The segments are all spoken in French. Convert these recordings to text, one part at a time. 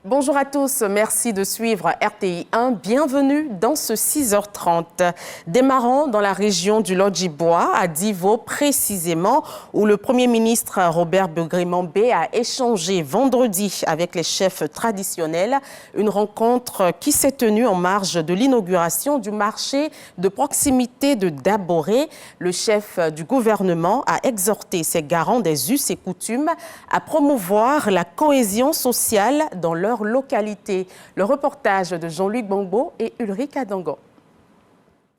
Bonjour à tous, merci de suivre RTI 1. Bienvenue dans ce 6h30. Démarrons dans la région du Lodjibois, à Divo précisément, où le Premier ministre Robert Begré-Mambé a échangé vendredi avec les chefs traditionnels. Une rencontre qui s'est tenue en marge de l'inauguration du marché de proximité de Daboré. Le chef du gouvernement a exhorté ses garants des us et coutumes à promouvoir la cohésion sociale dans leur localité. Le reportage de Jean-Luc Bangbo et Ulrich Adango.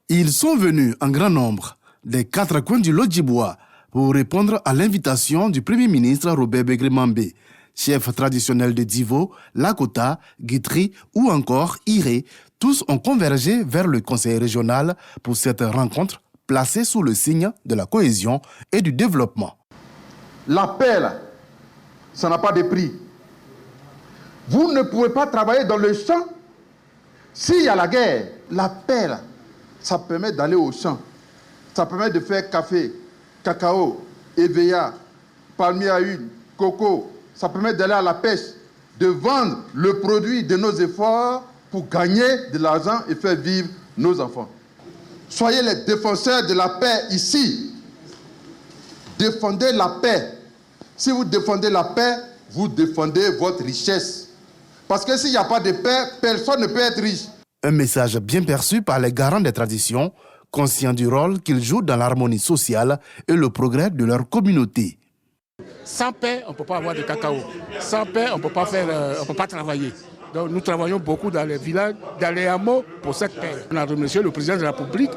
Ils sont venus en grand nombre des 4 coins du Lodjibois pour répondre à l'invitation du Premier ministre Robert Begré-Mambé. Chef traditionnel de Divo, Lakota, Guitry ou encore Iré, tous ont convergé vers le conseil régional pour cette rencontre placée sous le signe de la cohésion et du développement. La paix, là, ça n'a pas de prix. Vous ne pouvez pas travailler dans le champ s'il y a la guerre. La paix, là, ça permet d'aller au champ. Ça permet de faire café, cacao, EVA, palmier à huile, coco. Ça permet d'aller à la pêche, de vendre le produit de nos efforts pour gagner de l'argent et faire vivre nos enfants. Soyez les défenseurs de la paix ici. Défendez la paix. Si vous défendez la paix, vous défendez votre richesse. Parce que s'il n'y a pas de paix, personne ne peut être riche. Un message bien perçu par les garants des traditions, conscients du rôle qu'ils jouent dans l'harmonie sociale et le progrès de leur communauté. Sans paix, on ne peut pas avoir de cacao. Sans paix, on ne peut pas travailler. Donc nous travaillons beaucoup dans les villages, dans les hameaux pour cette paix. On a remercié le président de la République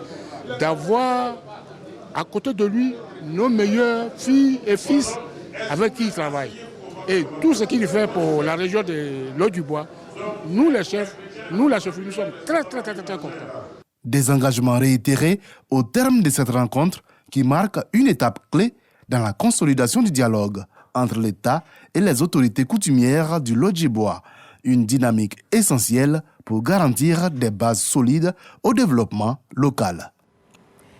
d'avoir à côté de lui nos meilleures filles et fils avec qui il travaille. Et tout ce qu'il fait pour la région de Lodjibois, nous les chefs, nous la chefferie, nous sommes très contents. Des engagements réitérés au terme de cette rencontre qui marque une étape clé dans la consolidation du dialogue entre l'État et les autorités coutumières du Lodjibois. Une dynamique essentielle pour garantir des bases solides au développement local.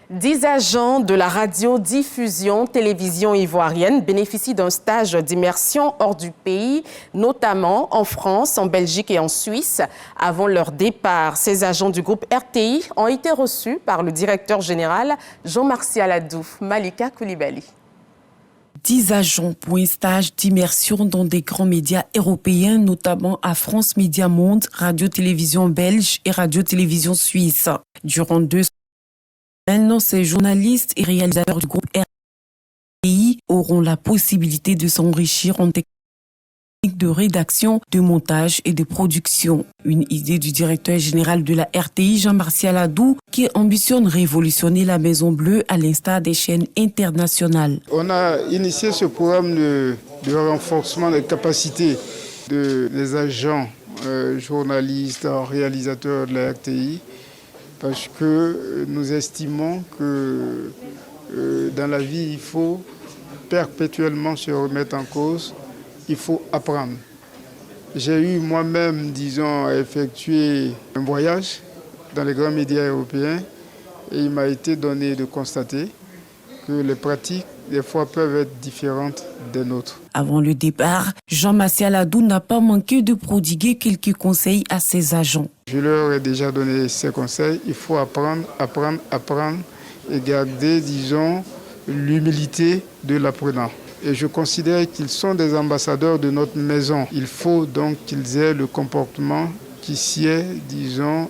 10 agents de la radiodiffusion télévision ivoirienne bénéficient d'un stage d'immersion hors du pays, notamment en France, en Belgique et en Suisse. Avant leur départ, ces agents du groupe RTI ont été reçus par le directeur général Jean-Martial Adouf, Malika Koulibaly. 10 agents pour un stage d'immersion dans des grands médias européens, notamment à France Média Monde, Radio-Télévision Belge et Radio-Télévision Suisse. Durant 2 semaines, ces journalistes et réalisateurs du groupe RTI auront la possibilité de s'enrichir en techniques de rédaction, de montage et de production. Une idée du directeur général de la RTI, Jean-Martial Adouf, qui ambitionne révolutionner la Maison Bleue à l'instar des chaînes internationales. On a initié ce programme de renforcement des capacités des agents, journalistes, réalisateurs de la RTI, parce que nous estimons que dans la vie, il faut perpétuellement se remettre en cause. Il faut apprendre. J'ai eu moi-même, à effectuer un voyage dans les grands médias européens et il m'a été donné de constater que les pratiques, des fois, peuvent être différentes des nôtres. Avant le départ, Jean-Martial Adouf n'a pas manqué de prodiguer quelques conseils à ses agents. Je leur ai déjà donné ces conseils. Il faut apprendre et garder, l'humilité de l'apprenant. Et je considère qu'ils sont des ambassadeurs de notre maison. Il faut donc qu'ils aient le comportement qui sied,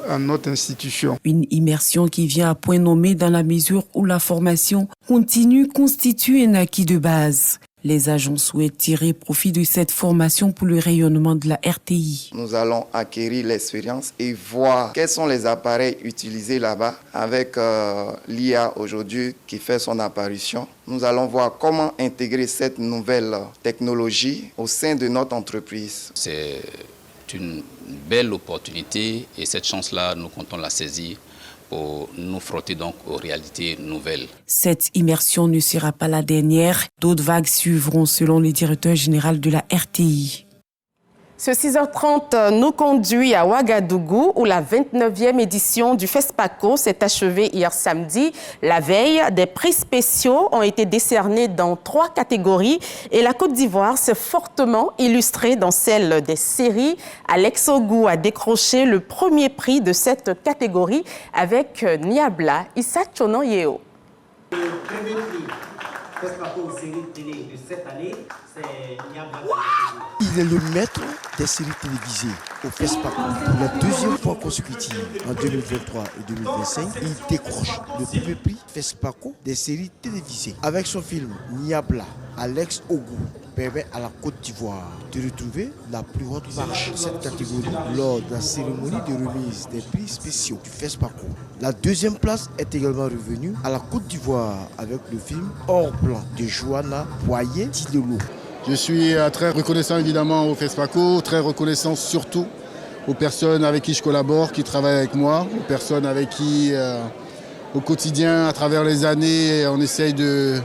à notre institution. Une immersion qui vient à point nommé dans la mesure où la formation continue constitue un acquis de base. Les agents souhaitent tirer profit de cette formation pour le rayonnement de la RTI. Nous allons acquérir l'expérience et voir quels sont les appareils utilisés là-bas avec l'IA aujourd'hui qui fait son apparition. Nous allons voir comment intégrer cette nouvelle technologie au sein de notre entreprise. C'est une belle opportunité et cette chance-là, nous comptons la saisir pour nous frotter donc aux réalités nouvelles. Cette immersion ne sera pas la dernière. D'autres vagues suivront selon le directeur général de la RTI. Ce 6h30 nous conduit à Ouagadougou où la 29e édition du FESPACO s'est achevée hier samedi. La veille, des prix spéciaux ont été décernés dans 3 catégories et la Côte d'Ivoire s'est fortement illustrée dans celle des séries. Alex Ogou a décroché le premier prix de cette catégorie avec Niabla Issa Chonon Yeo. Le premier prix FESPACO série télé de cette année, c'est Niabla. Il est le maître des séries télévisées au FESPACO. Pour la deuxième fois consécutive, en 2023 et 2025, il décroche le premier prix FESPACO des séries télévisées. Avec son film Niabla, Alex Ogou permet à la Côte d'Ivoire de retrouver la plus haute marche de cette catégorie lors de la cérémonie de remise des prix spéciaux du FESPACO. La deuxième place est également revenue à la Côte d'Ivoire avec le film Hors Plan de Johanna Boyer-Dilelo. Je suis très reconnaissant évidemment au FESPACO, très reconnaissant surtout aux personnes avec qui je collabore, qui travaillent avec moi, aux personnes avec qui au quotidien, à travers les années, on essaye de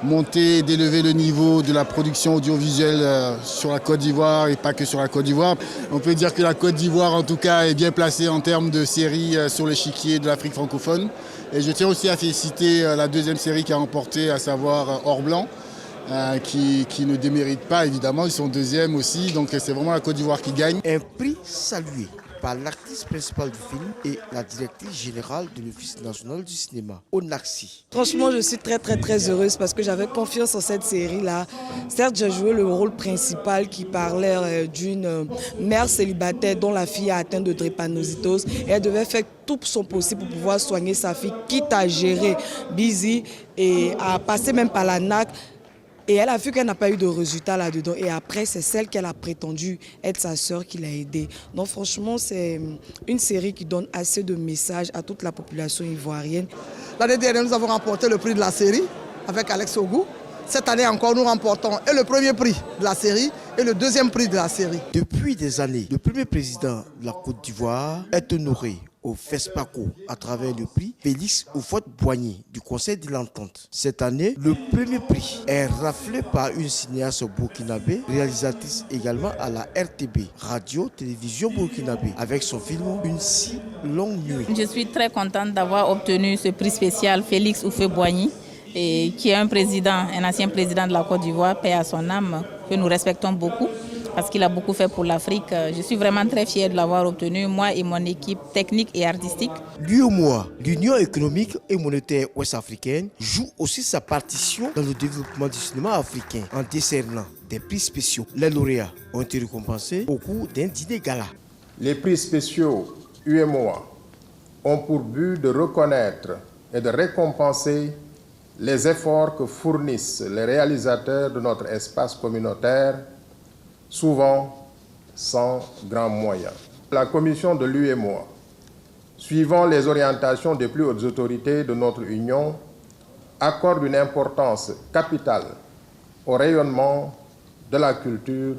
monter, d'élever le niveau de la production audiovisuelle sur la Côte d'Ivoire et pas que sur la Côte d'Ivoire. On peut dire que la Côte d'Ivoire en tout cas est bien placée en termes de séries sur l'échiquier de l'Afrique francophone. Et je tiens aussi à féliciter la deuxième série qui a remporté, à savoir Hors Blanc. Qui ne démérite pas évidemment, ils sont deuxièmes aussi, donc c'est vraiment la Côte d'Ivoire qui gagne. Un prix salué par l'actrice principale du film et la directrice générale de l'Office national du cinéma, Onaxi. Franchement, je suis très heureuse parce que j'avais confiance en cette série-là. Certes, j'ai joué le rôle principal qui parlait d'une mère célibataire dont la fille a atteint de drépanocytose et elle devait faire tout son possible pour pouvoir soigner sa fille, quitte à gérer busy et à passer même par la NAC. Et elle a vu qu'elle n'a pas eu de résultat là-dedans. Et après, c'est celle qu'elle a prétendu être sa sœur qui l'a aidée. Donc franchement, c'est une série qui donne assez de messages à toute la population ivoirienne. L'année dernière, nous avons remporté le prix de la série avec Alex Ogou. Cette année encore, nous remportons et le premier prix de la série et le deuxième prix de la série. Depuis des années, le premier président de la Côte d'Ivoire est honoré au FESPACO à travers le prix Félix Houphouët-Boigny du Conseil de l'Entente. Cette année, le premier prix est raflé par une cinéaste burkinabé, réalisatrice également à la RTB, Radio-Télévision burkinabé, avec son film Une si longue nuit. Je suis très contente d'avoir obtenu ce prix spécial Félix Houphouët-Boigny, qui est un ancien président de la Côte d'Ivoire, paix à son âme, que nous respectons beaucoup. Parce qu'il a beaucoup fait pour l'Afrique. Je suis vraiment très fière de l'avoir obtenu, moi et mon équipe technique et artistique. L'UEMOA, l'Union économique et monétaire ouest-africaine, joue aussi sa partition dans le développement du cinéma africain en décernant des prix spéciaux. Les lauréats ont été récompensés au cours d'un dîner gala. Les prix spéciaux UEMOA ont pour but de reconnaître et de récompenser les efforts que fournissent les réalisateurs de notre espace communautaire, souvent sans grands moyens. La commission de l'UEMOA, suivant les orientations des plus hautes autorités de notre Union, accorde une importance capitale au rayonnement de la culture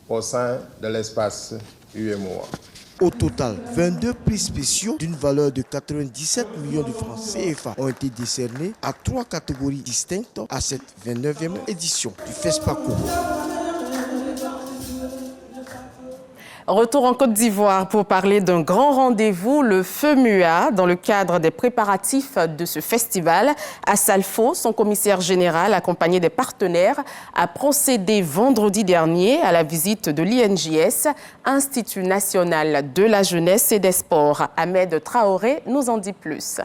au sein de l'espace UEMOA. Au total, 22 prix spéciaux d'une valeur de 97 millions de francs CFA ont été décernés à 3 catégories distinctes à cette 29e édition du FESPACO. Retour en Côte d'Ivoire pour parler d'un grand rendez-vous, le FEMUA, dans le cadre des préparatifs de ce festival. À Salfo, son commissaire général, accompagné des partenaires, a procédé vendredi dernier à la visite de l'INJS, Institut national de la jeunesse et des sports. Ahmed Traoré nous en dit plus.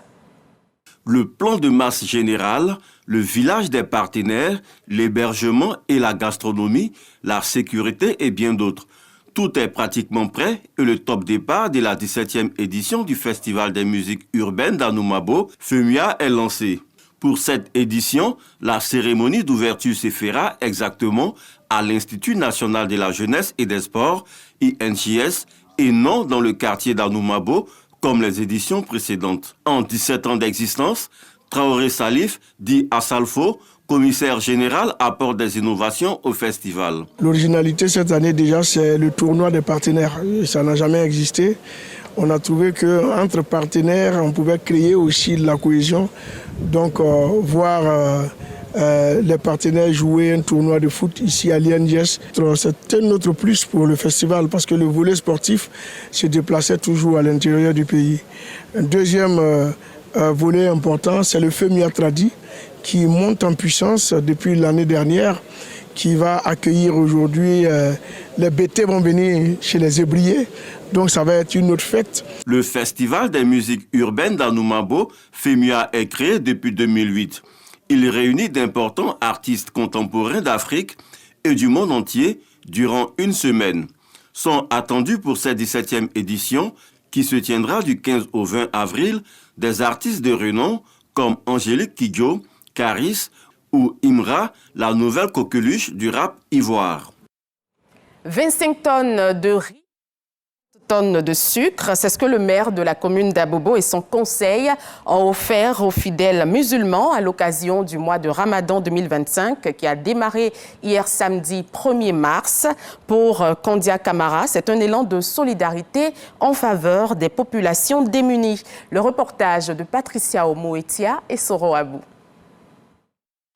Le plan de masse général, le village des partenaires, l'hébergement et la gastronomie, la sécurité et bien d'autres. Tout est pratiquement prêt et le top départ de la 17e édition du Festival des musiques urbaines d'Anoumabo, FEMUA, est lancé. Pour cette édition, la cérémonie d'ouverture se fera exactement à l'Institut national de la jeunesse et des sports, INJS, et non dans le quartier d'Anoumabo, comme les éditions précédentes. En 17 ans d'existence, Traoré Salif, dit à Salfo, commissaire général, apporte des innovations au festival. L'originalité cette année déjà, c'est le tournoi des partenaires. Ça n'a jamais existé. On a trouvé qu'entre partenaires, on pouvait créer aussi de la cohésion, donc voir les partenaires jouaient un tournoi de foot ici à l'INGS. C'est un autre plus pour le festival parce que le volet sportif se déplaçait toujours à l'intérieur du pays. Un deuxième volet important, c'est le feu Miatradi qui monte en puissance depuis l'année dernière, qui va accueillir aujourd'hui les BT vont venir chez les ébriers. Donc ça va être une autre fête. Le Festival des musiques urbaines d'Anoumabo, FEMUA, est créé depuis 2008. Il réunit d'importants artistes contemporains d'Afrique et du monde entier durant une semaine. Sont attendus pour cette 17e édition, qui se tiendra du 15 au 20 avril, des artistes de renom comme Angélique Kidjo, Caris ou Imra, la nouvelle coqueluche du rap ivoire. 25 tonnes de riz, tonnes de sucre, c'est ce que le maire de la commune d'Abobo et son conseil ont offert aux fidèles musulmans à l'occasion du mois de Ramadan 2025 qui a démarré hier samedi 1er mars. Pour Kandia Camara, c'est un élan de solidarité en faveur des populations démunies. Le reportage de Patricia Omoetia et Soro Abou.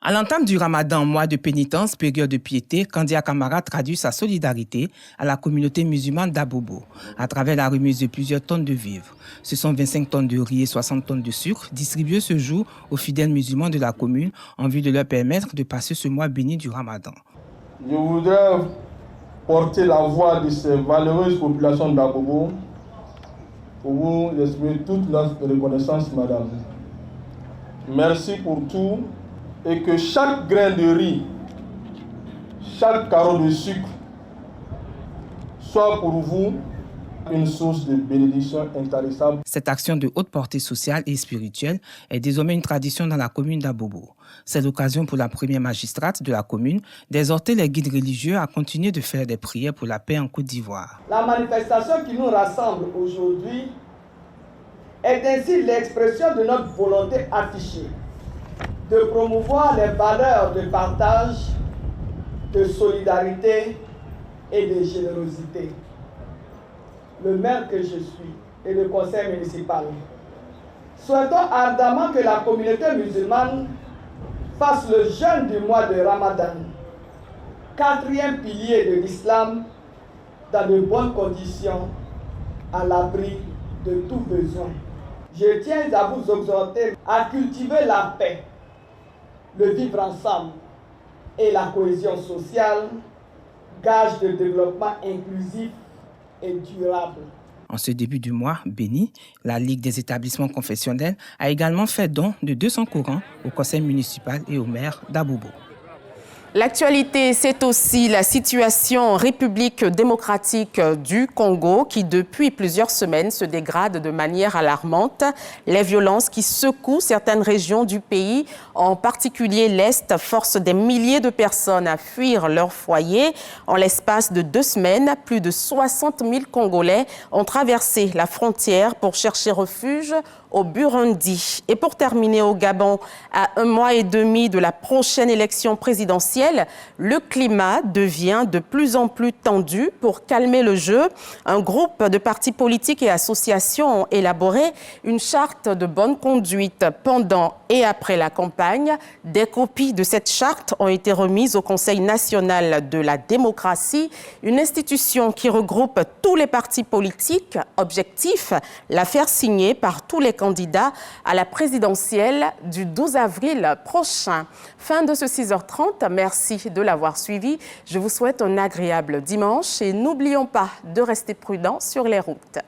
À l'entame du Ramadan, mois de pénitence, période de piété, Kandia Camara traduit sa solidarité à la communauté musulmane d'Abobo à travers la remise de plusieurs tonnes de vivres. Ce sont 25 tonnes de riz et 60 tonnes de sucre distribuées ce jour aux fidèles musulmans de la commune en vue de leur permettre de passer ce mois béni du Ramadan. Je voudrais porter la voix de ces valeureuses populations d'Abobo pour vous exprimer toute notre reconnaissance, madame. Merci pour tout. Et que chaque grain de riz, chaque carreau de sucre soit pour vous une source de bénédiction intarissable. Cette action de haute portée sociale et spirituelle est désormais une tradition dans la commune d'Abobo. C'est l'occasion pour la première magistrate de la commune d'exhorter les guides religieux à continuer de faire des prières pour la paix en Côte d'Ivoire. La manifestation qui nous rassemble aujourd'hui est ainsi l'expression de notre volonté affichée de promouvoir les valeurs de partage, de solidarité et de générosité. Le maire que je suis et le conseil municipal souhaitons ardemment que la communauté musulmane fasse le jeûne du mois de Ramadan, 4e pilier de l'islam, dans de bonnes conditions, à l'abri de tout besoin. Je tiens à vous exhorter à cultiver la paix, le vivre ensemble et la cohésion sociale, gage de développement inclusif et durable. En ce début du mois béni, la Ligue des établissements confessionnels a également fait don de 200 Corans au conseil municipal et au maire d'Abobo. L'actualité, c'est aussi la situation en République démocratique du Congo qui, depuis plusieurs semaines, se dégrade de manière alarmante. Les violences qui secouent certaines régions du pays, en particulier l'Est, forcent des milliers de personnes à fuir leur foyer. En l'espace de 2 semaines, plus de 60 000 Congolais ont traversé la frontière pour chercher refuge au Burundi. Et pour terminer au Gabon, à 1 mois et demi de la prochaine élection présidentielle, le climat devient de plus en plus tendu. Pour calmer le jeu, un groupe de partis politiques et associations ont élaboré une charte de bonne conduite pendant et après la campagne. Des copies de cette charte ont été remises au Conseil national de la démocratie, une institution qui regroupe tous les partis politiques. Objectif, la faire signer par tous les candidats à la présidentielle du 12 avril prochain. Fin de ce 6h30. Merci de l'avoir suivi. Je vous souhaite un agréable dimanche et n'oublions pas de rester prudents sur les routes.